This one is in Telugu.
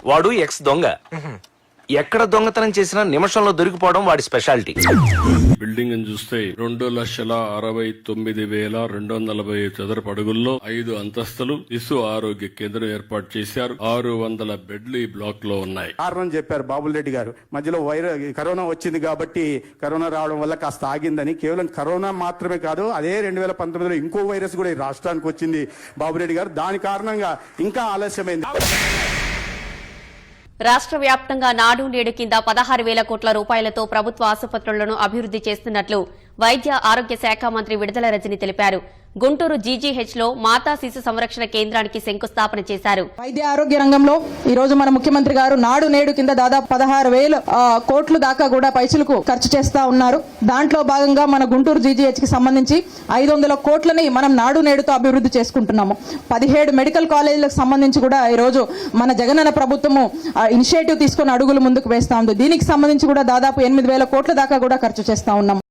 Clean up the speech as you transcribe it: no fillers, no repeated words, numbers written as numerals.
వాడు ఎక్స్ దొంగ. ఎక్కడ దొంగతనం చేసినా నిమిషంలో దొరికిపోవడం వాడి స్పెషాలిటీ. బిల్డింగ్ చూస్తే 2,69,240 చదరపు అడుగుల్లో 5 అంతస్తులు శిశు ఆరోగ్య కేంద్రం ఏర్పాటు చేశారు. 600 బెడ్లు ఈ బ్లాక్ లో ఉన్నాయి. కారణం చెప్పారు బాబుల్ రెడ్డి గారు. మధ్యలో కరోనా వచ్చింది కాబట్టి కరోనా రావడం వల్ల కాస్త ఆగిందని. కేవలం కరోనా మాత్రమే కాదు, అదే 2019లో ఇంకో వైరస్ కూడా ఈ రాష్ట్రానికి వచ్చింది బాబురెడ్డి గారు. దాని కారణంగా ఇంకా ఆలస్యమైంది. రాష్ట్ర వ్యాప్తంగా నాడు నేడు కింద 16,000 కోట్ల రూపాయలతో ప్రభుత్వ ఆసుపత్రులను అభివృద్ది చేస్తున్నట్లు వైద్య ఆరోగ్య శాఖ మంత్రి విడుదల రజని తెలిపారు. గుంటూరు జీజీహెచ్ లో మాతా శిశు సంరక్షణ కేంద్రానికి శంకుస్థాపన చేశారు. వైద్య ఆరోగ్య రంగంలో ఈ రోజు మన ముఖ్యమంత్రి గారు నాడు నేడు కింద దాదాపు 16,000 కోట్లు దాకా కూడా పైసలకు ఖర్చు చేస్తా ఉన్నారు. దాంట్లో భాగంగా మన గుంటూరు జీజీహెచ్ కి సంబంధించి 500 కోట్లని మనం నాడు నేడుతో అభివృద్ధి చేసుకుంటున్నాము. 17 మెడికల్ కాలేజీలకు సంబంధించి కూడా ఈ రోజు మన జగనన్న ప్రభుత్వము ఇనిషియేటివ్ తీసుకుని అడుగులు ముందుకు వేస్తా ఉంది. దీనికి సంబంధించి కూడా దాదాపు 8,000 కోట్ల దాకా కూడా ఖర్చు చేస్తా ఉన్నాం.